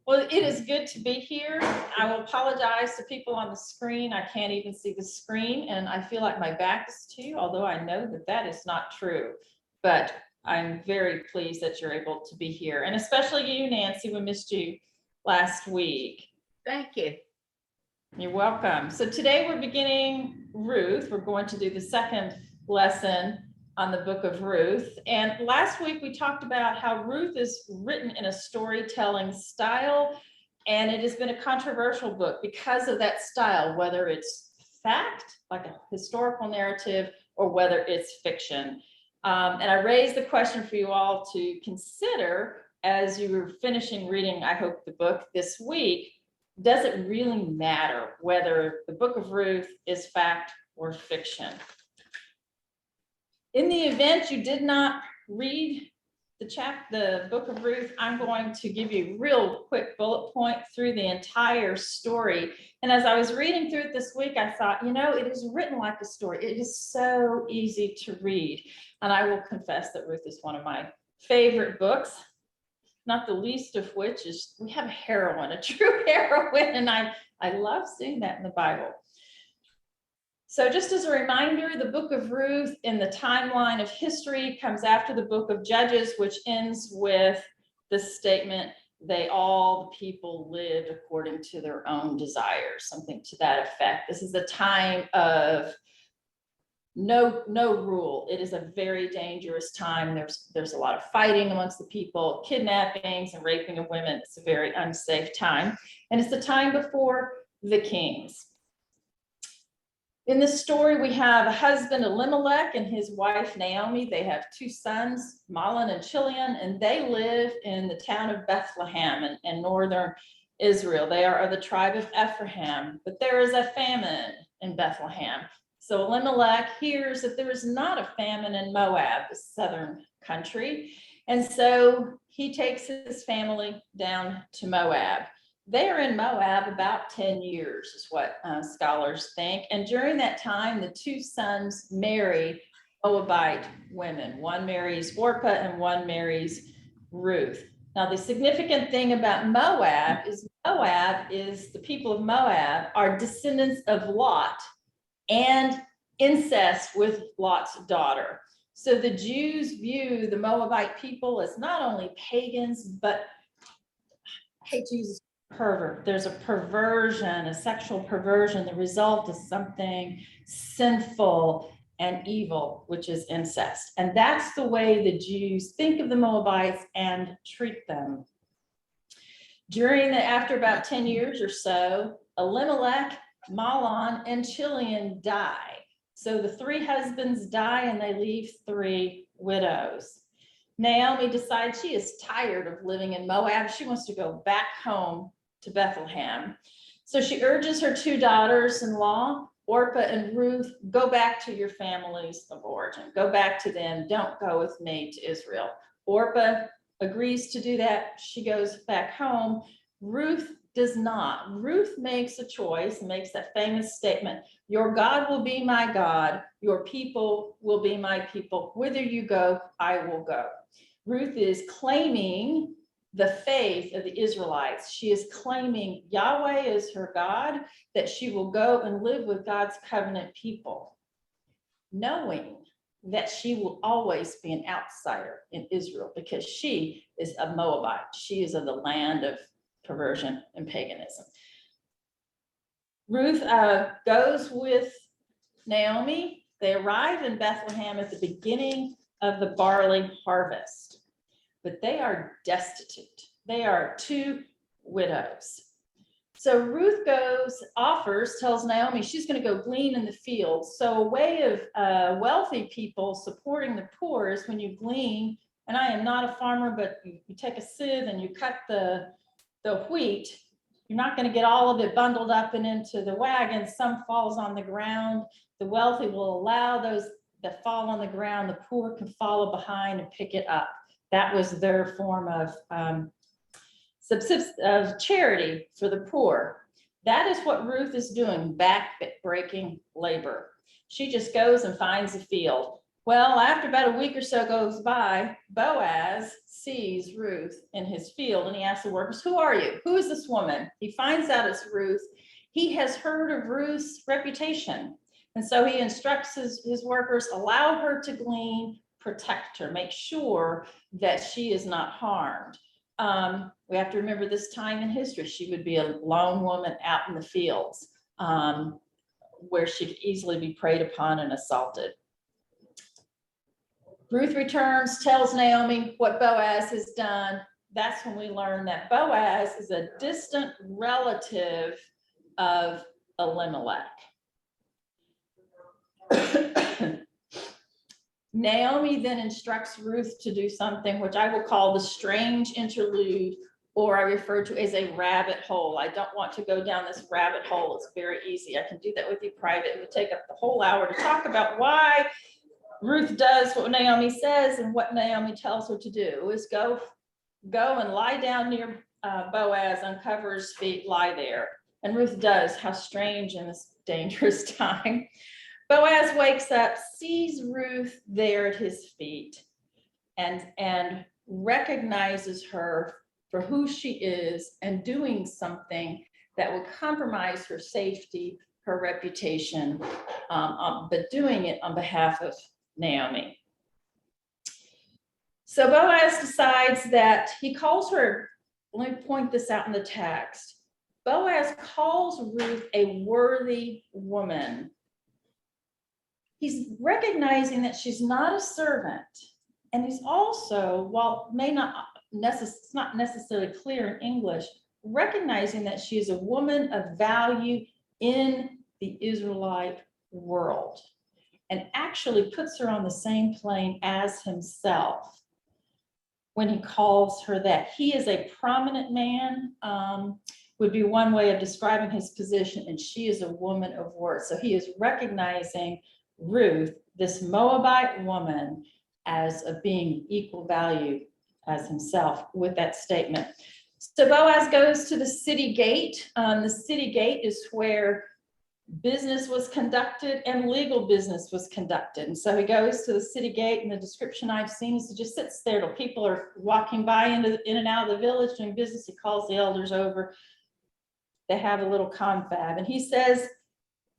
Well, it is good to be here. I will apologize to people on the screen. I can't even see the screen, and I feel like my back is to you, although I know that that is not true. But I'm very pleased that you're able to be here, and especially you, Nancy. We missed you last week. Thank you. You're welcome. So today we're beginning Ruth. We're going to do the second lesson on the Book of Ruth. And last week we talked about how Ruth is written in a storytelling style, and it has been a controversial book because of that style, whether it's fact, like a historical narrative, or whether it's fiction. And I raised the question for you all to consider as you were finishing reading, I hope, the book this week. Does it really matter whether the Book of Ruth is fact or fiction? In the event you did not read the Book of Ruth, I'm going to give you a real quick bullet point through the entire story. And as I was reading through it this week, I thought, you know, it is written like a story. It is so easy to read. And I will confess that Ruth is one of my favorite books, not the least of which is we have a heroine, a true heroine, and I love seeing that in the Bible. So just as a reminder, the Book of Ruth in the timeline of history comes after the Book of Judges, which ends with the statement, all the people lived according to their own desires, something to that effect. This is a time of no rule. It is a very dangerous time. There's a lot of fighting amongst the people, kidnappings and raping of women. It's a very unsafe time. And it's the time before the kings. In this story, we have a husband, Elimelech, and his wife, Naomi. They have two sons, Mahlon and Chilion, and they live in the town of Bethlehem in northern Israel. They are of the tribe of Ephraim, but there is a famine in Bethlehem. So Elimelech hears that there is not a famine in Moab, the southern country. And so he takes his family down to Moab. They are in Moab about 10 years, is what scholars think. And during that time, the two sons marry Moabite women. One marries Orpah and one marries Ruth. Now, the significant thing about Moab is the people of Moab are descendants of Lot and incest with Lot's daughter. So the Jews view the Moabite people as not only pagans, but I hate to use this pervert. There's a perversion, a sexual perversion. The result is something sinful and evil, which is incest. And that's the way the Jews think of the Moabites and treat them. After about 10 years or so, Elimelech, Mahlon, and Chilion die. So the three husbands die and they leave three widows. Naomi decides she is tired of living in Moab. She wants to go back home to Bethlehem. So she urges her two daughters-in-law, Orpah and Ruth, go back to your families of origin. Go back to them. Don't go with me to Israel. Orpah agrees to do that. She goes back home. Ruth does not. Ruth makes a choice, makes that famous statement, your God will be my God, your people will be my people. Whither you go, I will go. Ruth is claiming the faith of the Israelites. She is claiming Yahweh is her God, that she will go and live with God's covenant people, knowing that she will always be an outsider in Israel because she is a Moabite. She is of the land of perversion and paganism. Ruth goes with Naomi. They arrive in Bethlehem at the beginning of the barley harvest, but they are destitute. They are two widows. So Ruth tells Naomi she's going to go glean in the fields. So a way of wealthy people supporting the poor is when you glean, and I am not a farmer, but you take a sieve and you cut the wheat. You're not going to get all of it bundled up and into the wagon. Some falls on the ground. The wealthy will allow those that fall on the ground. The poor can follow behind and pick it up. That was their form of charity for the poor. That is what Ruth is doing, back-breaking labor. She just goes and finds a field. Well, after about a week or so goes by, Boaz sees Ruth in his field and he asks the workers, who are you? Who is this woman? He finds out it's Ruth. He has heard of Ruth's reputation. And so he instructs his workers, allow her to glean, protect her, make sure that she is not harmed. We have to remember this time in history, she would be a lone woman out in the fields where she could easily be preyed upon and assaulted. Ruth returns, tells Naomi what Boaz has done. That's when we learn that Boaz is a distant relative of Elimelech. Naomi then instructs Ruth to do something which I will call the strange interlude, or I refer to as a rabbit hole. I don't want to go down this rabbit hole. It's very easy. I can do that with you private. It would take up the whole hour to talk about why Ruth does what Naomi says, and what Naomi tells her to do is go and lie down near Boaz, uncover his feet, lie there. And Ruth does. How strange in this dangerous time. Boaz wakes up, sees Ruth there at his feet, and recognizes her for who she is and doing something that will compromise her safety, her reputation, but doing it on behalf of Naomi. So Boaz decides that he calls her, let me point this out in the text. Boaz calls Ruth a worthy woman. He's recognizing that she's not a servant. And he's also, while it's not necessarily clear in English, recognizing that she is a woman of value in the Israelite world, and actually puts her on the same plane as himself when he calls her that. He is a prominent man, would be one way of describing his position, and she is a woman of worth. So he is recognizing Ruth, this Moabite woman, as a being equal value as himself with that statement. So Boaz goes to the city gate. The city gate is where business was conducted and legal business was conducted. And so he goes to the city gate, and the description I've seen is he just sits there till people are walking by in and out of the village doing business. He calls the elders over. They have a little confab, and he says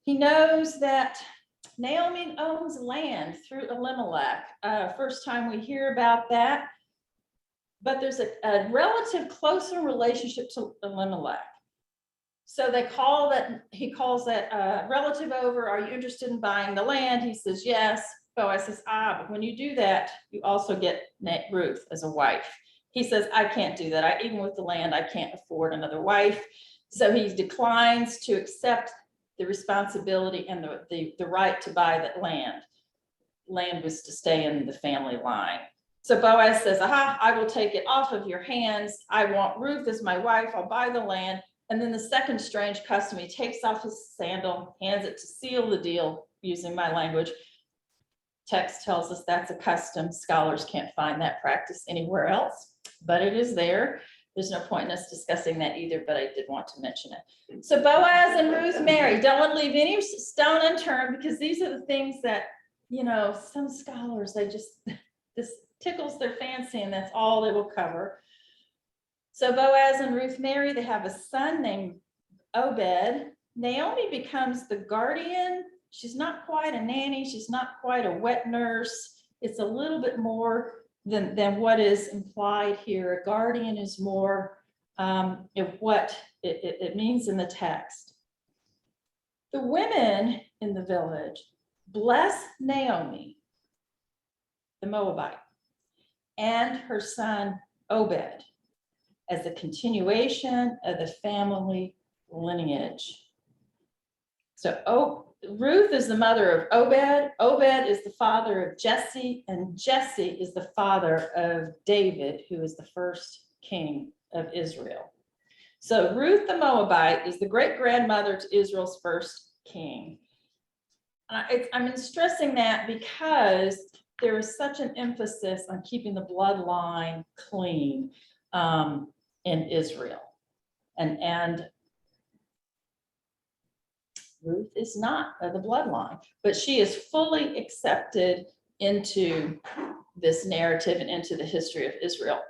he knows that Naomi owns land through Elimelech. First time we hear about that, but there's a relative closer relationship to Elimelech. So he calls that relative over. Are you interested in buying the land? He says, yes. Boaz says, but when you do that, you also get Ruth as a wife. He says, I can't do that. Even with the land, I can't afford another wife. So he declines to accept the responsibility and the right to buy that land. Land was to stay in the family line. So Boaz says, I will take it off of your hands. I want Ruth as my wife. I'll buy the land. And then the second strange custom, he takes off his sandal, hands it to seal the deal, using my language. Text tells us that's a custom. Scholars can't find that practice anywhere else, but it is there. There's no point in us discussing that either, but I did want to mention it. So Boaz and Ruth marry. Don't want to leave any stone unturned, because these are the things that, some scholars, this tickles their fancy, and that's all they will cover. So Boaz and Ruth marry. They have a son named Obed. Naomi becomes the guardian. She's not quite a nanny. She's not quite a wet nurse. It's a little bit more than what is implied here. A guardian is more of what it means in the text. The women in the village bless Naomi, the Moabite, and her son Obed as a continuation of the family lineage. So Ruth is the mother of Obed. Obed is the father of Jesse, and Jesse is the father of David, who is the first king of Israel. So Ruth the Moabite is the great-grandmother to Israel's first king. I'm stressing that because there is such an emphasis on keeping the bloodline clean in Israel. And Ruth is not of the bloodline, but she is fully accepted into this narrative and into the history of Israel.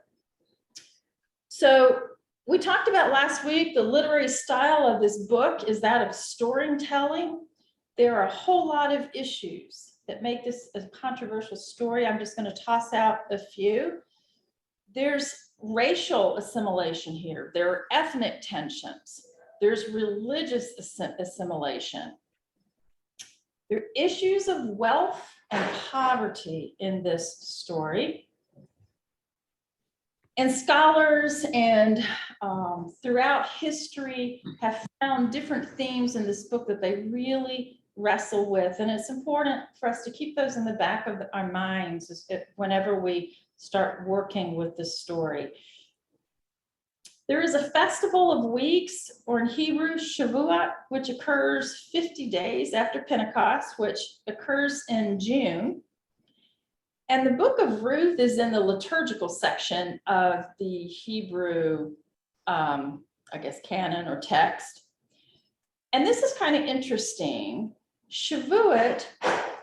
So we talked about last week, the literary style of this book is that of storytelling. There are a whole lot of issues that make this a controversial story. I'm just going to toss out a few. There's racial assimilation here. There are ethnic tensions. There's religious assimilation. There are issues of wealth and poverty in this story. And scholars and throughout history have found different themes in this book that they really wrestle with. And it's important for us to keep those in the back of our minds whenever we start working with this story. There is a festival of weeks, or in Hebrew, Shavuot, which occurs 50 days after Pentecost, which occurs in June. And the Book of Ruth is in the liturgical section of the Hebrew, canon or text. And this is kind of interesting. Shavuot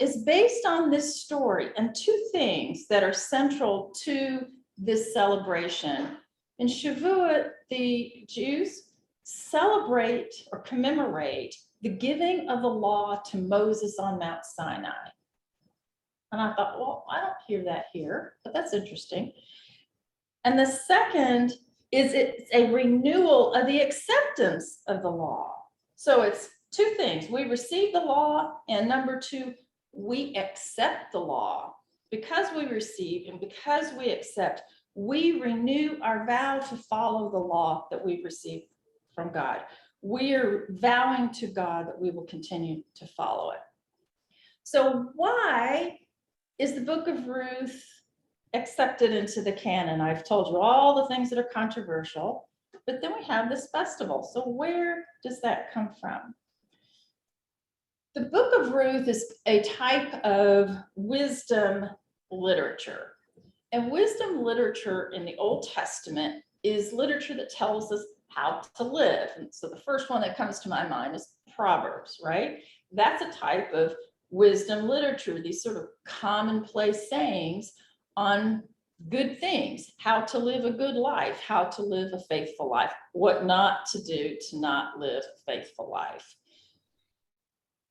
is based on this story and two things that are central to this celebration. In Shavuot, the Jews celebrate or commemorate the giving of the law to Moses on Mount Sinai. And I thought, well, I don't hear that here, but that's interesting. And the second is it's a renewal of the acceptance of the law. So it's two things. We receive the law, and number two, we accept the law. Because we receive and because we accept, we renew our vow to follow the law that we've received from God. We are vowing to God that we will continue to follow it. So why is the Book of Ruth accepted into the canon? I've told you all the things that are controversial, but then we have this festival. So where does that come from? The Book of Ruth is a type of wisdom literature. And wisdom literature in the Old Testament is literature that tells us how to live. And so the first one that comes to my mind is Proverbs, right? That's a type of wisdom literature, these sort of commonplace sayings on good things, how to live a good life, how to live a faithful life, what not to do to not live a faithful life.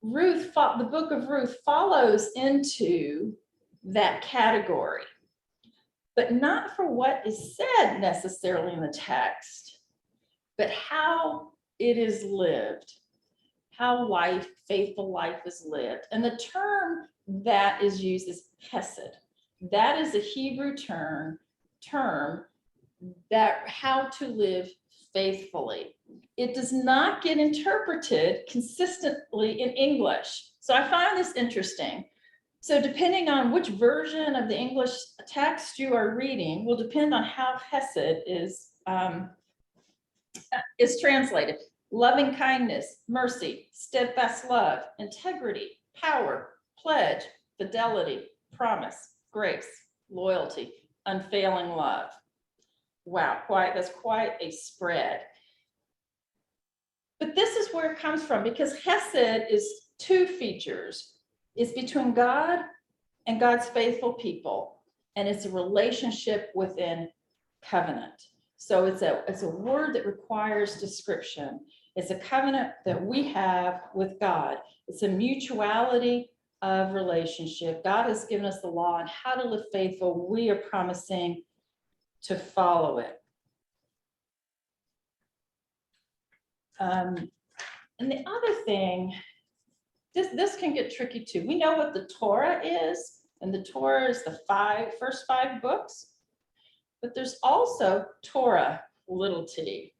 The Book of Ruth follows into that category, but not for what is said necessarily in the text, but how it is lived, how faithful life is lived. And the term that is used is hesed. That is a Hebrew term that how to live faithfully. It does not get interpreted consistently in English. So I find this interesting. So depending on which version of the English text you are reading will depend on how hesed is translated. Loving kindness, mercy, steadfast love, integrity, power, pledge, fidelity, promise, grace, loyalty, unfailing love. Wow, that's quite a spread. But this is where it comes from, because hesed is two features. It's between God and God's faithful people, and it's a relationship within covenant. So it's a word that requires description. It's a covenant that we have with God. It's a mutuality of relationship. God has given us the law on how to live faithful. We are promising to follow it. And the other thing, this can get tricky too. We know what the Torah is, and the Torah is the first five books, but there's also Torah, little t.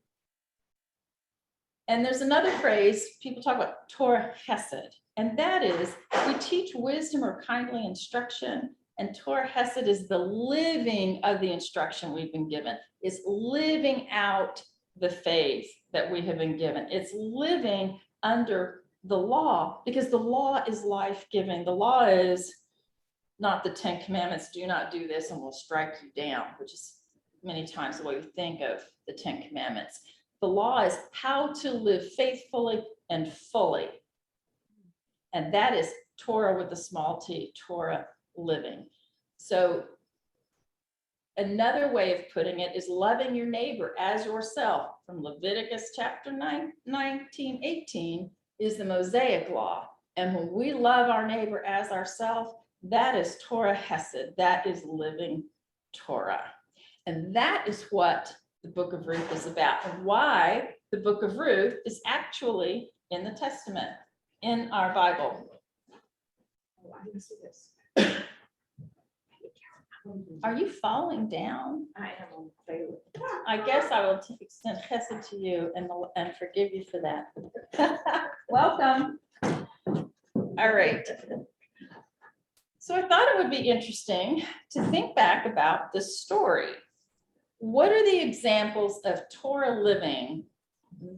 And there's another phrase, people talk about Torah Hesed, and that is, we teach wisdom or kindly instruction, and Torah Hesed is the living of the instruction we've been given. It's living out the faith that we have been given. It's living under the law, because the law is life-giving. The law is not the 10 Commandments, do not do this and we'll strike you down, which is many times the way we think of the 10 Commandments. The law is how to live faithfully and fully. And that is Torah with a small t, Torah living. So another way of putting it is loving your neighbor as yourself from Leviticus chapter 19:18 is the Mosaic law. And when we love our neighbor as ourselves, that is Torah Hesed, that is living Torah. And that is what the Book of Ruth is about, and why the Book of Ruth is actually in the Testament, in our Bible. Oh, I didn't see this. Are you falling down? I am on fail. I guess I will extend chesed to you and forgive you for that. Welcome. All right. So I thought it would be interesting to think back about this story. What are the examples of Torah living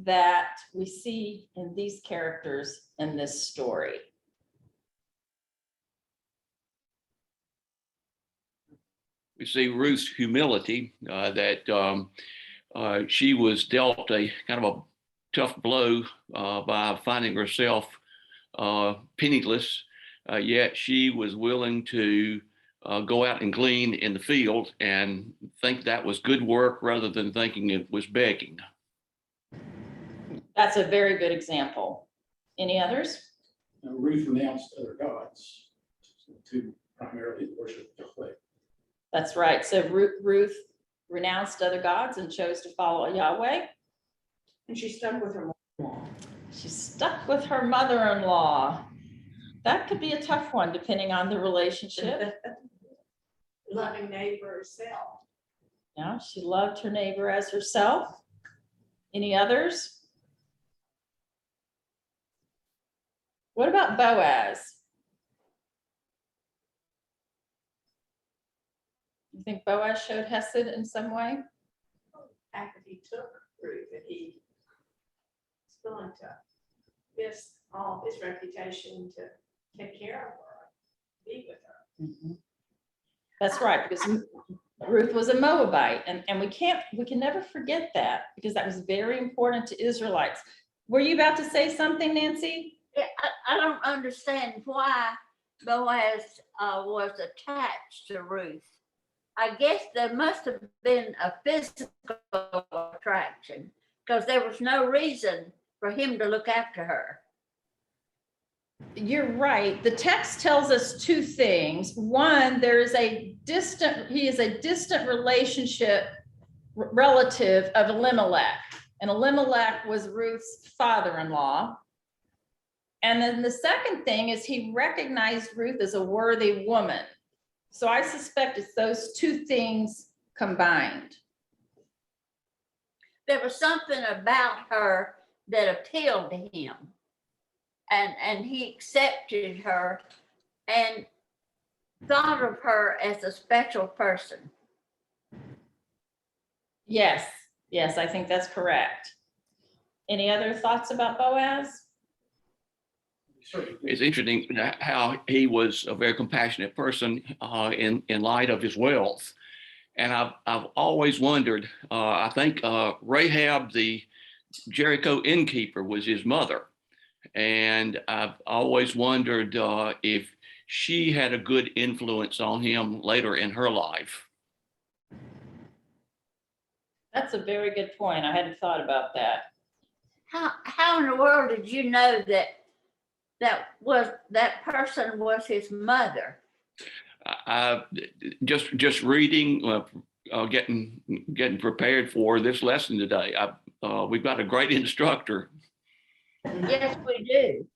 that we see in these characters in this story? We see Ruth's humility, that she was dealt a kind of a tough blow by finding herself penniless, yet she was willing to go out and glean in the field and think that was good work rather than thinking it was begging. That's a very good example. Any others? Ruth renounced other gods to primarily worship Yahweh. That's right. So Ruth renounced other gods and chose to follow Yahweh. And she stuck with her mom. She stuck with her mother-in-law. That could be a tough one, depending on the relationship. Loving neighbor herself. Yeah, she loved her neighbor as herself. Any others? What about Boaz? You think Boaz showed Hesed in some way? After he took Ruth, and he was willing to risk all his reputation to take care of her, be with her. Mm-hmm. That's right, because Ruth was a Moabite, and we can never forget that, because that was very important to Israelites. Were you about to say something, Nancy? Yeah, I don't understand why Boaz was attached to Ruth. I guess there must have been a physical attraction, because there was no reason for him to look after her. You're right. The text tells us two things. One, he is a distant relative of Elimelech, and Elimelech was Ruth's father-in-law. And then the second thing is he recognized Ruth as a worthy woman. So I suspect it's those two things combined. There was something about her that appealed to him, and he accepted her and thought of her as a special person. Yes, I think that's correct. Any other thoughts about Boaz? It's interesting how he was a very compassionate person in light of his wealth. And I've always wondered, I think Rahab, the Jericho innkeeper, was his mother. And I've always wondered if she had a good influence on him later in her life. That's a very good point. I hadn't thought about that. How in the world did you know that person was his mother? Just reading, getting prepared for this lesson today. We've got a great instructor. Yes, we do.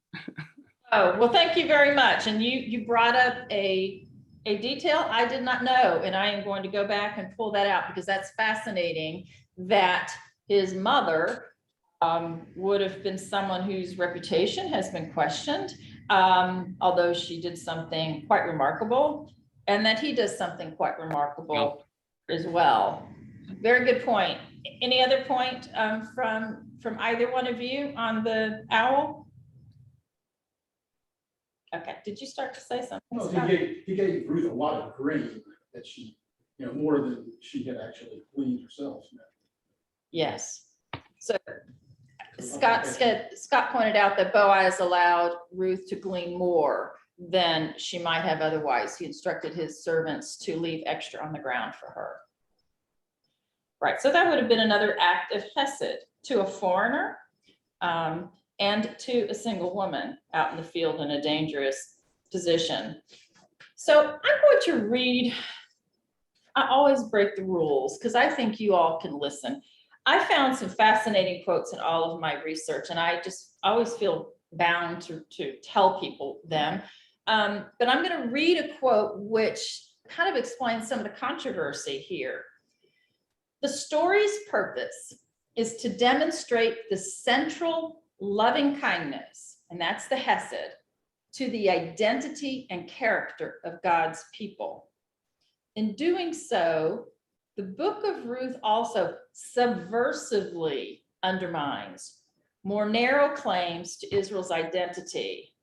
Oh, well, thank you very much. And you brought up a detail I did not know, and I am going to go back and pull that out, because that's fascinating that his mother would have been someone whose reputation has been questioned, although she did something quite remarkable, and that he does something quite remarkable as well. Very good point. Any other point from either one of you on the owl? Okay, did you start to say something? Well, Scott? he gave Ruth a lot of grain that she, more than she had actually gleaned herself. Yes. So Scott pointed out that Boaz allowed Ruth to glean more than she might have otherwise. He instructed his servants to leave extra on the ground for her. Right, so that would have been another act of hesed to a foreigner and to a single woman out in the field in a dangerous position. So I'm going to read, I always break the rules because I think you all can listen. I found some fascinating quotes in all of my research, and I just always feel bound to tell people them. But I'm going to read a quote which kind of explains some of the controversy here. The story's purpose is to demonstrate the central loving kindness, and that's the hesed, to the identity and character of God's people. In doing so, the Book of Ruth also subversively undermines more narrow claims to Israel's identity.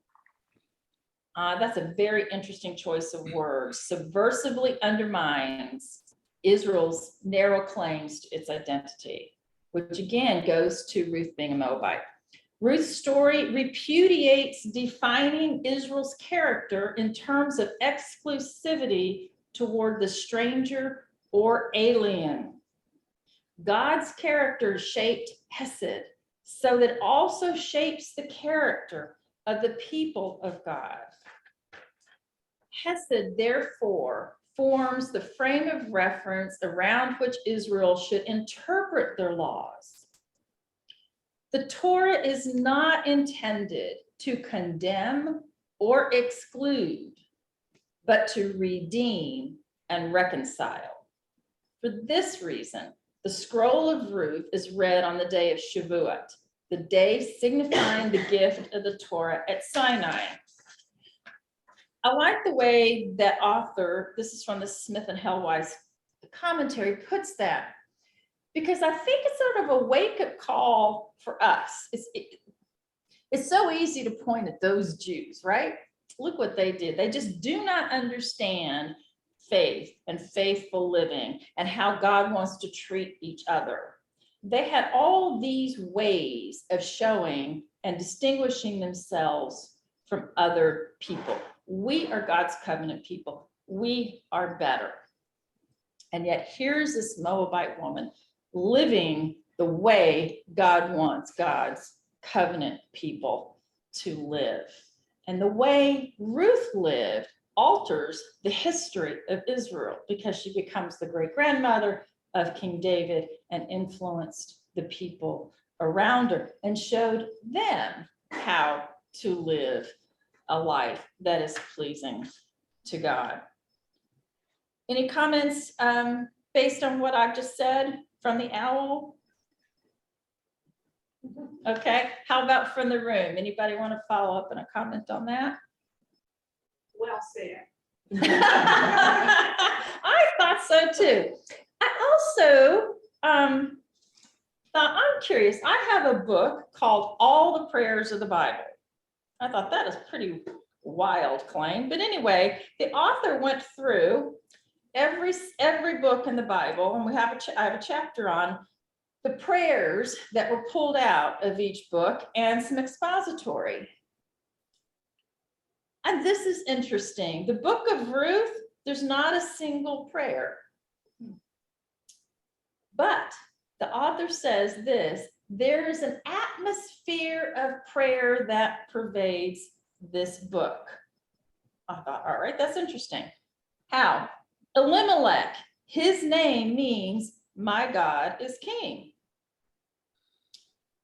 That's a very interesting choice of words. Subversively undermines Israel's narrow claims to its identity, which again goes to Ruth being a Moabite. Ruth's story repudiates defining Israel's character in terms of exclusivity toward the stranger or alien. God's character shaped hesed, so that it also shapes the character of the people of God. Hesed, therefore, forms the frame of reference around which Israel should interpret their laws. The Torah is not intended to condemn or exclude, but to redeem and reconcile. For this reason, the scroll of Ruth is read on the day of Shavuot, the day signifying the gift of the Torah at Sinai. I like the way that author, this is from the Smith and Hellwise commentary, puts that, because I think it's sort of a wake-up call for us. It's so easy to point at those Jews, right? Look what they did. They just do not understand faith and faithful living and how God wants to treat each other. They had all these ways of showing and distinguishing themselves from other people. We are God's covenant people. We are better. And yet here's this Moabite woman living the way God wants God's covenant people to live. And the way Ruth lived alters the history of Israel because she becomes the great-grandmother of King David and influenced the people around her and showed them how to live a life that is pleasing to God. Any comments based on what I've just said from the owl? Okay, how about from the room? Anybody want to follow up and a comment on that? Well said. I thought so too. I also thought, I'm curious, I have a book called All the Prayers of the Bible. I thought that is pretty wild claim, but anyway, the author went through every book in the Bible, and I have a chapter on the prayers that were pulled out of each book and some expository. And this is interesting. The Book of Ruth, there's not a single prayer. But the author says this: there is an atmosphere of prayer that pervades this book. I thought, all right, that's interesting. How? Elimelech, his name means my God is king.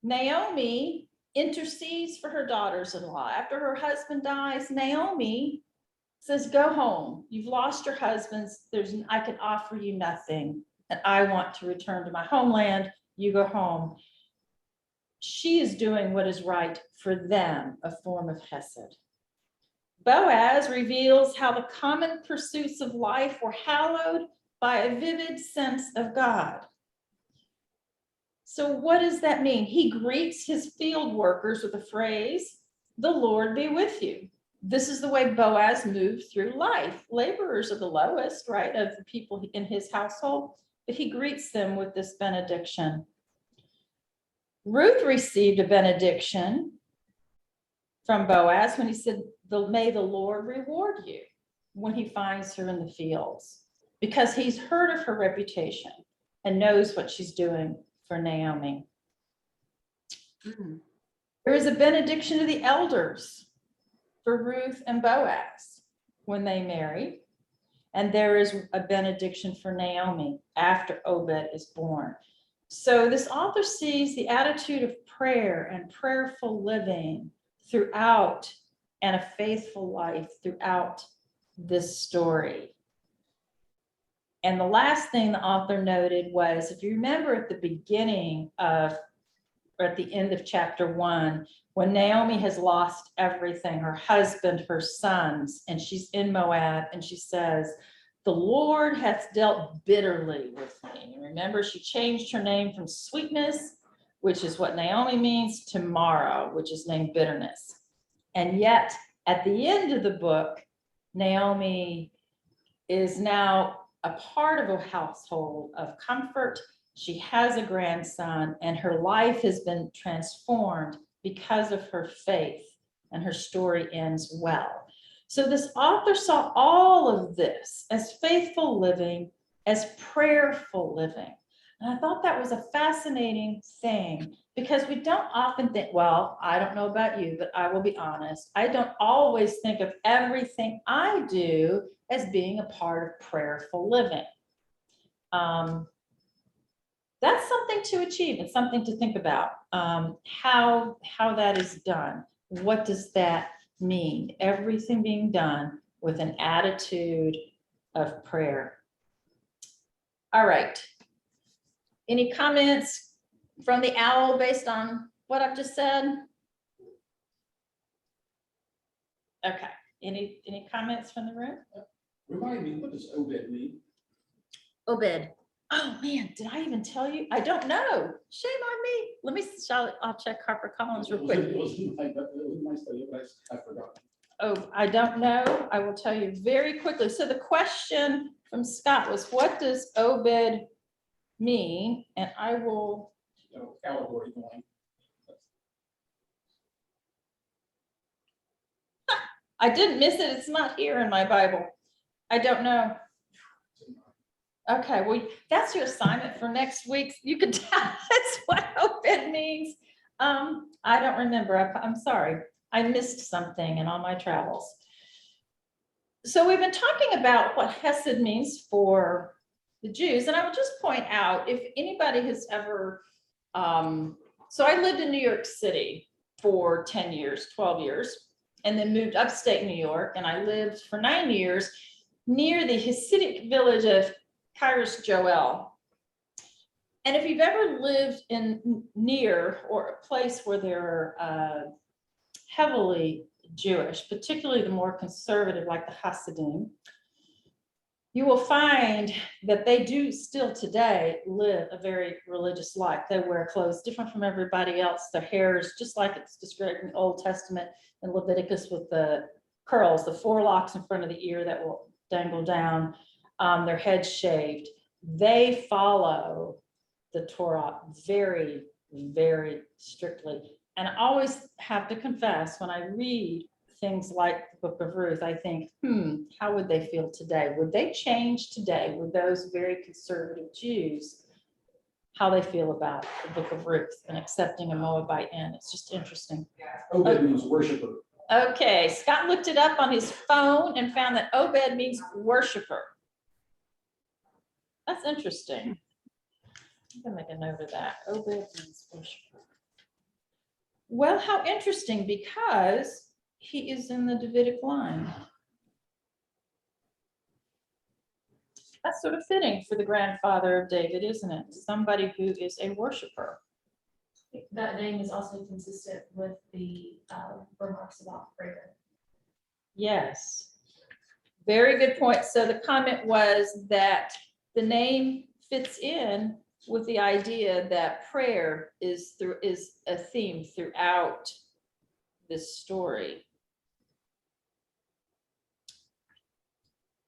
Naomi intercedes for her daughters-in-law. After her husband dies, Naomi says, go home. You've lost your husbands. I can offer you nothing. And I want to return to my homeland. You go home. She is doing what is right for them, a form of hesed. Boaz reveals how the common pursuits of life were hallowed by a vivid sense of God. So what does that mean? He greets his field workers with the phrase, the Lord be with you. This is the way Boaz moved through life. Laborers are the lowest, right, of the people in his household, but he greets them with this benediction. Ruth received a benediction from Boaz when he said, may the Lord reward you when he finds her in the fields, because he's heard of her reputation and knows what she's doing for Naomi. There is a benediction to the elders for Ruth and Boaz when they marry. And there is a benediction for Naomi after Obed is born. So this author sees the attitude of prayer and prayerful living throughout, and a faithful life throughout this story. And the last thing the author noted was, if you remember at the beginning of, or at the end of chapter 1, when Naomi has lost everything, her husband, her sons, and she's in Moab, and she says, the Lord hath dealt bitterly with me. And remember, she changed her name from sweetness, which is what Naomi means, to Mara, which is named bitterness. And yet, at the end of the book, Naomi is now a part of a household of comfort. She has a grandson, and her life has been transformed because of her faith, and her story ends well. So this author saw all of this as faithful living, as prayerful living. And I thought that was a fascinating thing, because we don't often think, well, I don't know about you, but I will be honest, I don't always think of everything I do as being a part of prayerful living. That's something to achieve and something to think about, how that is done. What does that mean? Everything being done with an attitude of prayer. All right. Any comments from the owl based on what I've just said? Okay. Any comments from the room? Remind me, what does Obed mean? Obed. Oh man, did I even tell you? I don't know. Shame on me. Let me, I'll check HarperCollins real quick. It was my study, but I forgot. Oh, I don't know. I will tell you very quickly. So the question from Scott was, what does Obed mean? And I will. Allegory going. I didn't miss it. It's not here in my Bible. I don't know. Okay, well, that's your assignment for next week. You can tell us what Obed means. I don't remember. I'm sorry. I missed something in all my travels. So we've been talking about what Hesed means for the Jews. And I will just point out, if anybody has ever, so I lived in New York City for 10 years, 12 years, and then moved upstate New York. And I lived for 9 years near the Hasidic village of Kiryas Joel. And if you've ever lived in near or a place where they're heavily Jewish, particularly the more conservative, like the Hasidim, you will find that they do still today live a very religious life. They wear clothes different from everybody else. Their hair is just like it's described in the Old Testament in Leviticus, with the curls, the 4 locks in front of the ear that will dangle down, their heads shaved. They follow the Torah very, very strictly. And I always have to confess, when I read things like the Book of Ruth, I think, how would they feel today? Would they change today? Would those very conservative Jews, how they feel about the Book of Ruth and accepting a Moabite in? It's just interesting. Obed means worshiper. Okay, Scott looked it up on his phone and found that Obed means worshiper. That's interesting. I'm gonna make a note of that. Obed means worshiper. Well, how interesting, because he is in the Davidic line. That's sort of fitting for the grandfather of David, isn't it? Somebody who is a worshiper. That name is also consistent with the remarks about prayer. Yes. Very good point. So the comment was that the name fits in with the idea that prayer is a theme throughout this story.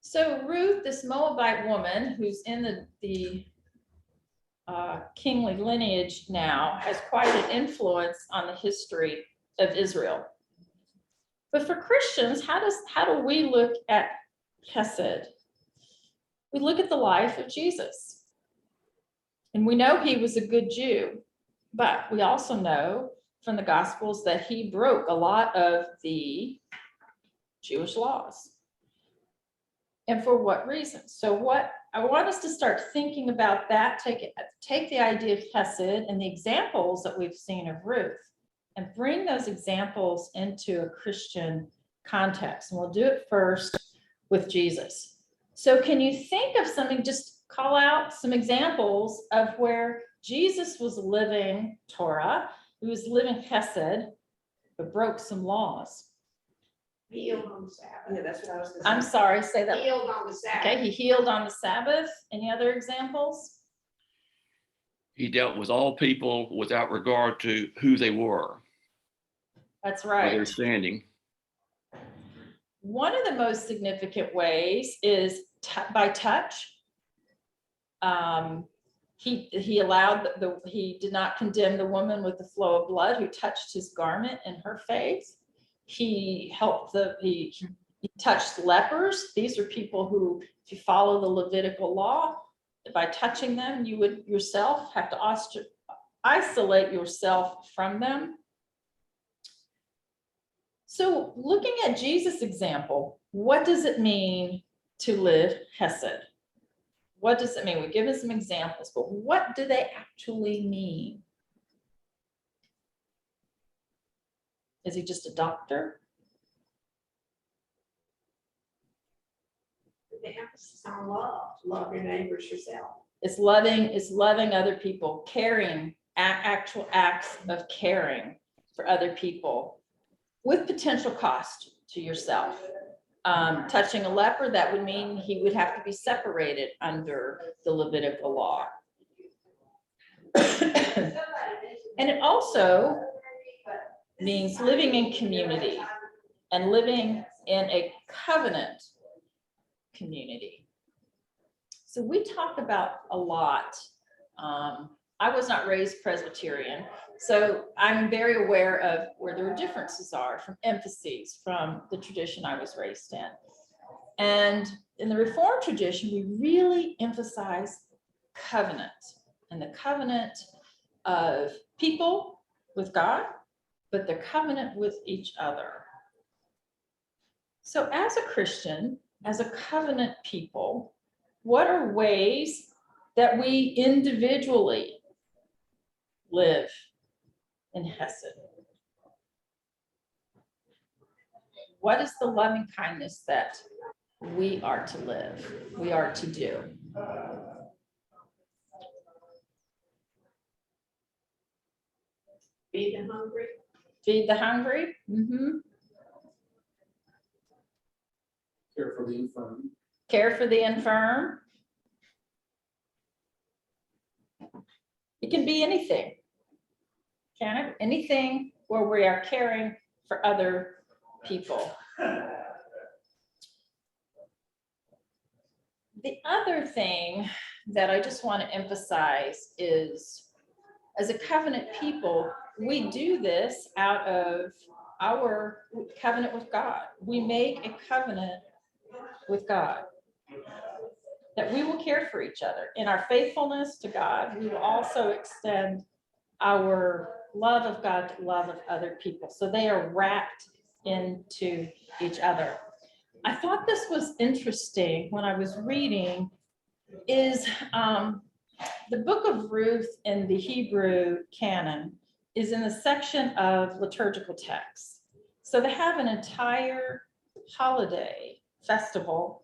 So Ruth, this Moabite woman who's in the kingly lineage now, has quite an influence on the history of Israel. But for Christians, how do we look at Hesed? We look at the life of Jesus. And we know he was a good Jew, but we also know from the Gospels that he broke a lot of the Jewish laws. And for what reason? So what I want us to start thinking about that, take the idea of Hesed and the examples that we've seen of Ruth and bring those examples into a Christian context. And we'll do it first with Jesus. So can you think of something, just call out some examples of where Jesus was living Torah, he was living Hesed, but broke some laws. Healed on the Sabbath. Yeah, that's what I was gonna say. I'm sorry, say that. Healed on the Sabbath. Okay, he healed on the Sabbath. Any other examples? He dealt with all people without regard to who they were, That's or right. their standing. One of the most significant ways is by touch. He allowed he did not condemn the woman with the flow of blood who touched his garment in her faith. He helped he touched lepers. These are people who, if you follow the Levitical law, by touching them, you would yourself have to isolate yourself from them. So looking at Jesus' example, what does it mean to live Hesed? What does it mean? We've given some examples, but what do they actually mean? Is he just a doctor? The emphasis on love. Love your neighbors yourself. It's loving other people, caring, actual acts of caring for other people with potential cost to yourself. Touching a leper, that would mean he would have to be separated under the Levitical law. And it also means living in community and living in a covenant community. So we talk about a lot. I was not raised Presbyterian, so I'm very aware of where the differences are from emphases from the tradition I was raised in. And in the Reformed tradition, we really emphasize covenant and the covenant of people with God, but the covenant with each other. So as a Christian, as a covenant people, what are ways that we individually live in Hesed? What is the loving kindness that we are to live, we are to do? Feed the hungry. Feed the hungry. Care for the infirm. Care for the infirm. It can be anything. Can it? Anything where we are caring for other people. The other thing that I just want to emphasize is, as a covenant people, we do this out of our covenant with God. We make a covenant with God that we will care for each other. In our faithfulness to God, we will also extend our love of God to love of other people. So they are wrapped into each other. I thought this was interesting when I was reading is the Book of Ruth in the Hebrew Canon is in the section of liturgical texts. So they have an entire holiday festival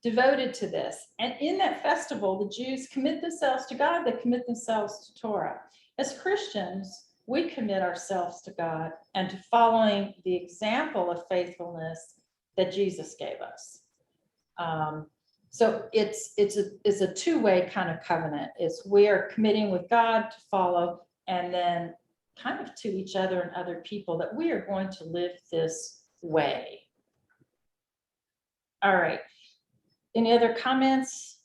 devoted to this. And in that festival, the Jews commit themselves to God, they commit themselves to Torah. As Christians, we commit ourselves to God and to following the example of faithfulness that Jesus gave us. So it's a two-way kind of covenant. It's we are committing with God to follow, and then kind of to each other and other people that we are going to live this way. All right. Any other comments?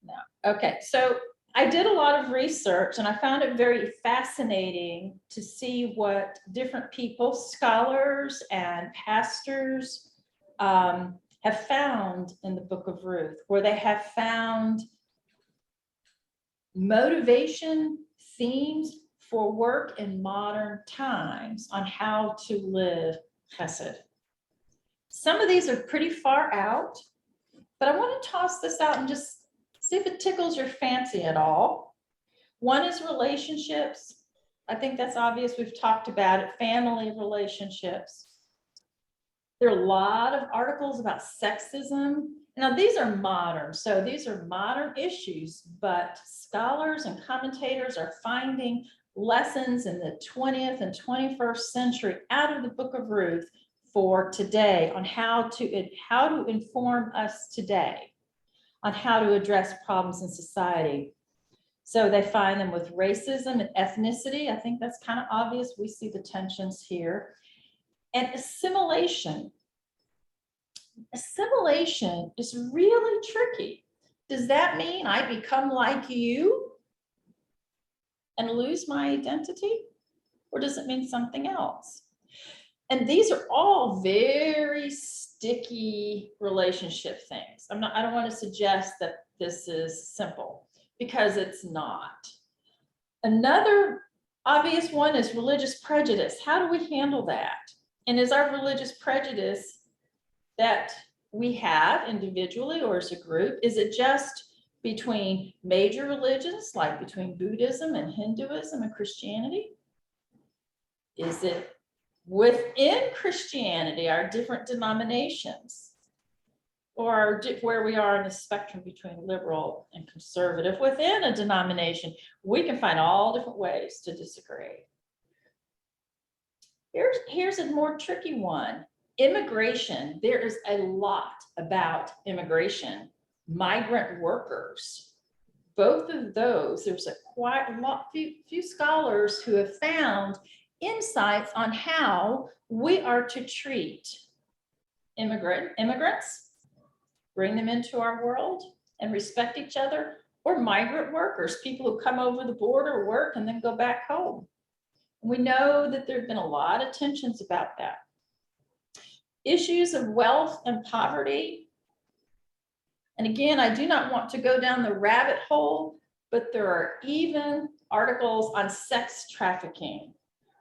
No. Okay. So I did a lot of research and I found it very fascinating to see what different people, scholars and pastors, have found in the Book of Ruth, where they have found motivation, themes for work in modern times on how to live chesed. Some of these are pretty far out, but I want to toss this out and just see if it tickles your fancy at all. One is relationships. I think that's obvious. We've talked about it, family relationships. There are a lot of articles about sexism. Now, these are modern, so these are modern issues, but scholars and commentators are finding lessons in the 20th and 21st century out of the Book of Ruth for today on how to inform us today on how to address problems in society. So they find them with racism and ethnicity. I think that's kind of obvious. We see the tensions here. And assimilation. Assimilation is really tricky. Does that mean I become like you and lose my identity? Or does it mean something else? And these are all very sticky relationship things. I don't want to suggest that this is simple, because it's not. Another obvious one is religious prejudice. How do we handle that? And is our religious prejudice that we have individually or as a group, is it just between major religions, like between Buddhism and Hinduism and Christianity? Is it within Christianity, our different denominations, or where we are in the spectrum between liberal and conservative? Within a denomination, we can find all different ways to disagree. Here's a more tricky one. Immigration. There is a lot about immigration. Migrant workers. Both of those, there's few scholars who have found insights on how we are to treat immigrants, bring them into our world and respect each other, or migrant workers, people who come over the border, work, and then go back home. We know that there have been a lot of tensions about that. Issues of wealth and poverty. And again, I do not want to go down the rabbit hole, but there are even articles on sex trafficking.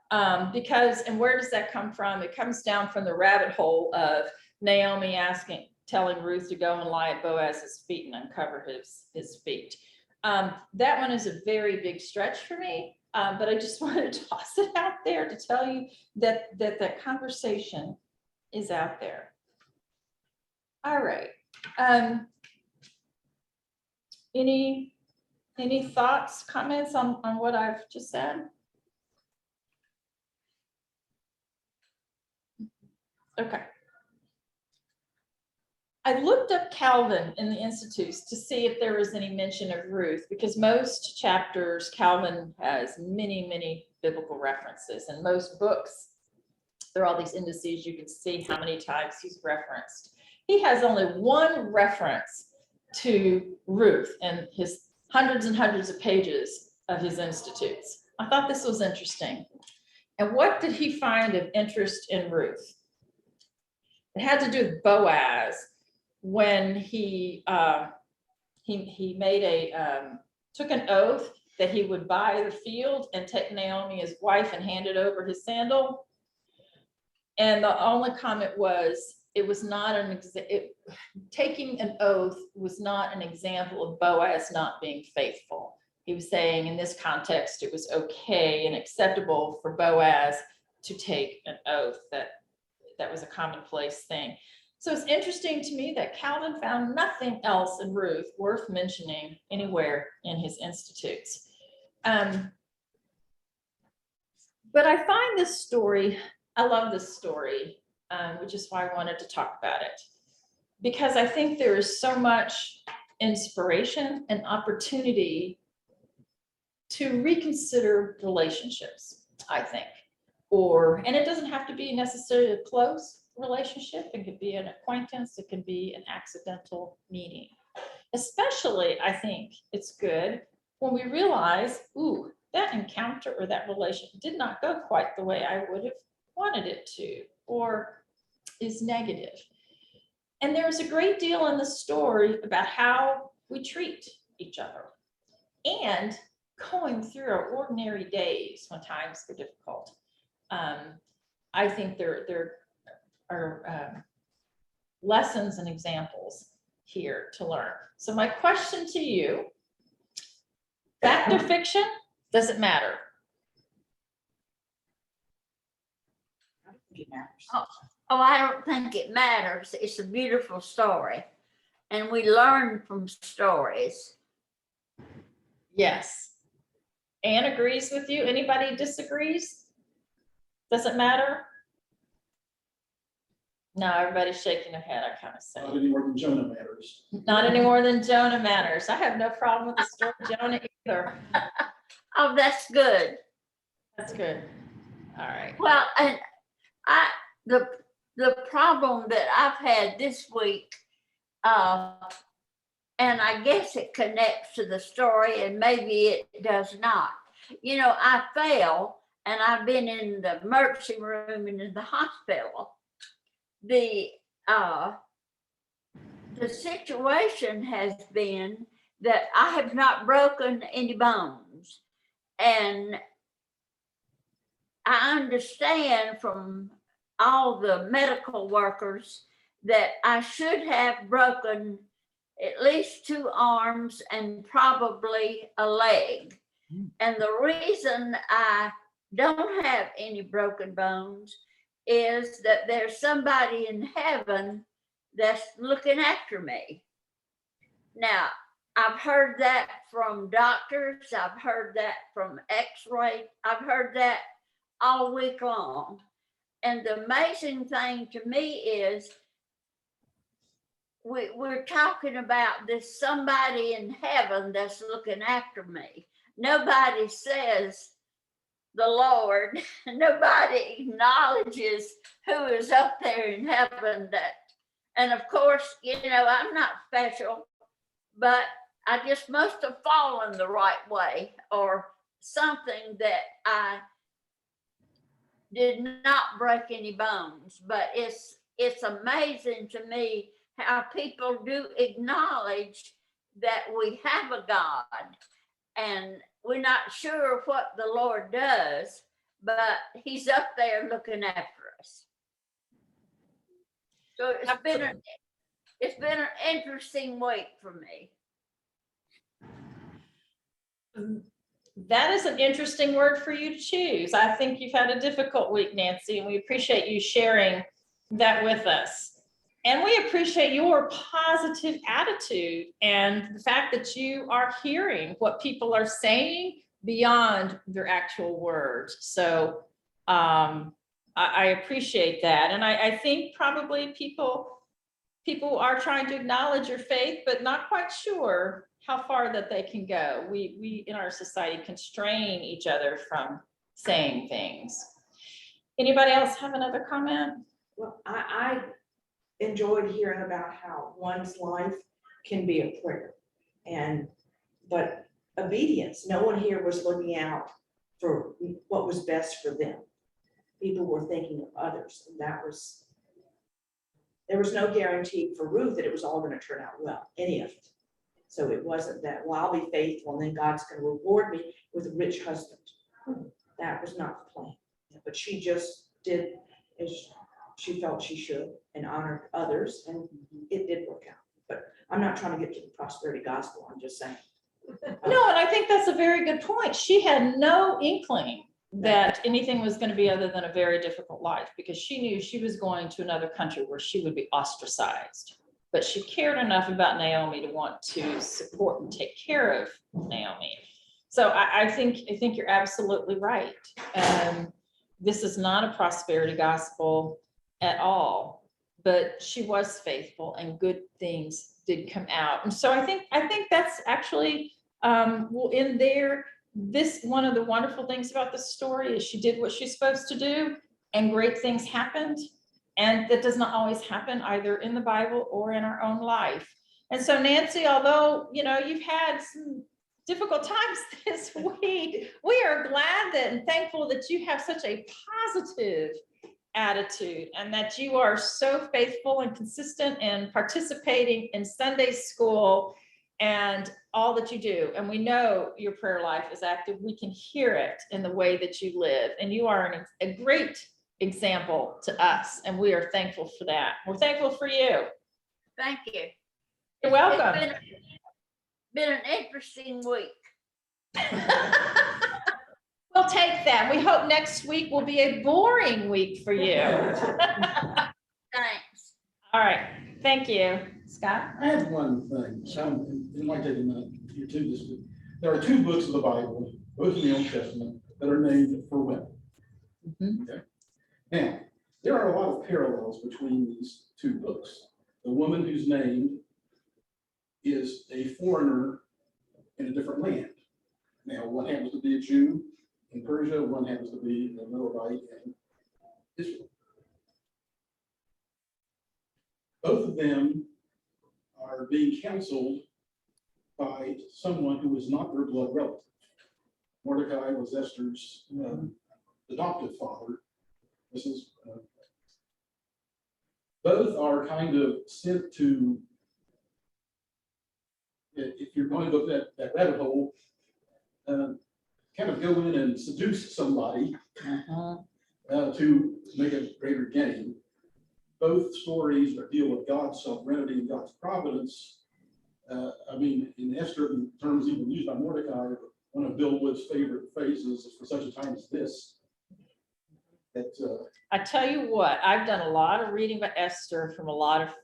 And where does that come from? It comes down from the rabbit hole of Naomi telling Ruth to go and lie at Boaz's feet and uncover his feet. That one is a very big stretch for me, but I just wanted to toss it out there to tell you that conversation is out there. All right. Any thoughts, comments on what I've just said? Okay. I looked up Calvin in the Institutes to see if there was any mention of Ruth, because most chapters, Calvin has many, many biblical references. In most books, there are all these indices. You can see how many times he's referenced. He has only one reference to Ruth in his hundreds and hundreds of pages of his Institutes. I thought this was interesting. And what did he find of interest in Ruth? It had to do with Boaz, when he made took an oath that he would buy the field and take Naomi as wife and hand it over his sandal. And the only comment was, it was not taking an oath was not an example of Boaz not being faithful. He was saying in this context, it was okay and acceptable for Boaz to take an oath, that was a commonplace thing. So it's interesting to me that Calvin found nothing else in Ruth worth mentioning anywhere in his Institutes. But I find this story, I love this story, which is why I wanted to talk about it. Because I think there is so much inspiration and opportunity to reconsider relationships, I think. And it doesn't have to be necessarily a close relationship. It could be an acquaintance. It can be an accidental meeting. Especially, I think it's good when we realize, ooh, that encounter or that relation did not go quite the way I would have wanted it to, or is negative. And there's a great deal in the story about how we treat each other. And going through our ordinary days when times are difficult. I think there are lessons and examples here to learn. So my question to you, fact or fiction, does it matter? Oh, I don't think it matters. It's a beautiful story. And we learn from stories. Yes. Anne agrees with you. Anybody disagrees? Does it matter? No, everybody's shaking their head, I kind of say. Not any more than Jonah matters. Not any more than Jonah matters. I have no problem with the story of Jonah either. Oh, that's good. That's good. All right. Well, and the problem that I've had this week, and I guess it connects to the story and maybe it does not. You know, I fell and I've been in the emergency room and in the hospital. The situation has been that I have not broken any bones. And I understand from all the medical workers that I should have broken at least 2 arms and probably a leg. And the reason I don't have any broken bones is that there's somebody in heaven that's looking after me. Now, I've heard that from doctors, I've heard that from x-ray, I've heard that all week long. And the amazing thing to me is we're talking about this somebody in heaven that's looking after me. Nobody says the Lord. Nobody acknowledges who is up there in heaven. And of course, you know, I'm not special, but I just must have fallen the right way or something that I did not break any bones. But it's amazing to me how people do acknowledge that we have a God, and we're not sure what the Lord does, but he's up there looking after us. So it's been an interesting week for me. That is an interesting word for you to choose. I think you've had a difficult week, Nancy, and we appreciate you sharing that with us. And we appreciate your positive attitude and the fact that you are hearing what people are saying beyond their actual words. So I appreciate that. And I think probably people are trying to acknowledge your faith, but not quite sure how far that they can go. We in our society constrain each other from saying things. Anybody else have another comment? Well, I enjoyed hearing about how one's life can be a prayer, but obedience. No one here was looking out for what was best for them. People were thinking of others, and there was no guarantee for Ruth that it was all going to turn out well, any of it. So it wasn't that, well, I'll be faithful and then God's going to reward me with a rich husband. That was not the plan. But she just did as she felt she should and honored others, and it did work out. But I'm not trying to get to the prosperity gospel, I'm just saying. No, and I think that's a very good point. She had no inkling that anything was going to be other than a very difficult life, because she knew she was going to another country where she would be ostracized. But she cared enough about Naomi to want to support and take care of Naomi. So I think you're absolutely right. This is not a prosperity gospel at all, but she was faithful and good things did come out. And so I think that's actually well, in there. This one of the wonderful things about the story is she did what she's supposed to do, and great things happened. And that does not always happen either in the Bible or in our own life. And so, Nancy, although, you know, you've had difficult times this week. We are glad that and thankful that you have such a positive attitude and that you are so faithful and consistent in participating in Sunday school and all that you do. And we know your prayer life is active. We can hear it in the way that you live. And you are a great example to us. And we are thankful for that. We're thankful for you. Thank you. You're welcome. It's been an interesting week. We'll take that. We hope next week will be a boring week for you. Thanks. All right. Thank you. Scott? I have one thing, it might take a minute or two, this, but there are two books of the Bible, both in the Old Testament, that are named for women. Okay? Now, there are a lot of parallels between these two books. The woman whose name is a foreigner in a different land. Now, one happens to be a Jew in Persia, one happens to be a Moabite in Israel. Both of them are being counseled by someone who is not their blood relative. Mordecai was Esther's adoptive father. Both are kind of sent to, if you're going to go that rabbit hole, kind of go in and seduce somebody to make a greater gain. Both stories deal with God's sovereignty and God's providence. I mean, in Esther, in terms even used by Mordecai, one of Bill Wood's favorite phrases is for such a time as this. I tell you what, I've done a lot of reading about Esther from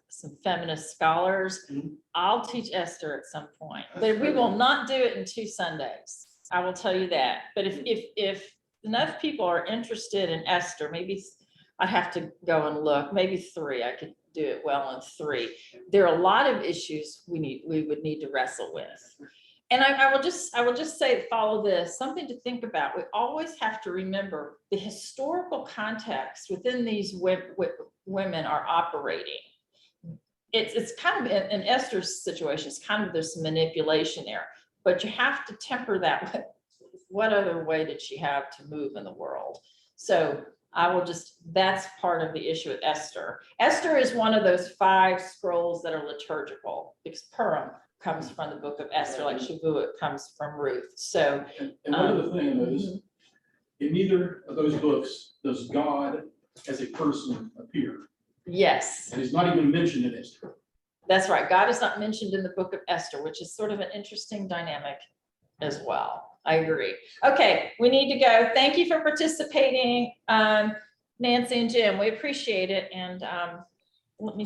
some feminist scholars. I'll teach Esther at some point, but we will not do it in 2 Sundays. I will tell you that. But if enough people are interested in Esther, maybe I'd have to go and look, maybe 3, I could do it well in 3. There are a lot of issues we would need to wrestle with. And I will just say, follow this, something to think about. We always have to remember the historical context within these women are operating. It's kind of, in Esther's situation, it's kind of this manipulation there, but you have to temper that with what other way did she have to move in the world? So that's part of the issue with Esther. Esther is one of those 5 scrolls that are liturgical, because Purim comes from the book of Esther, like Shavuot comes from Ruth. So, and one other thing I noticed, in neither of those books does God as a person appear. yes, And he's not even mentioned in Esther. that's right. God is not mentioned in the book of Esther, which is sort of an interesting dynamic as well. I agree. Okay, we need to go. Thank you for participating, Nancy and Jim. We appreciate it. And let me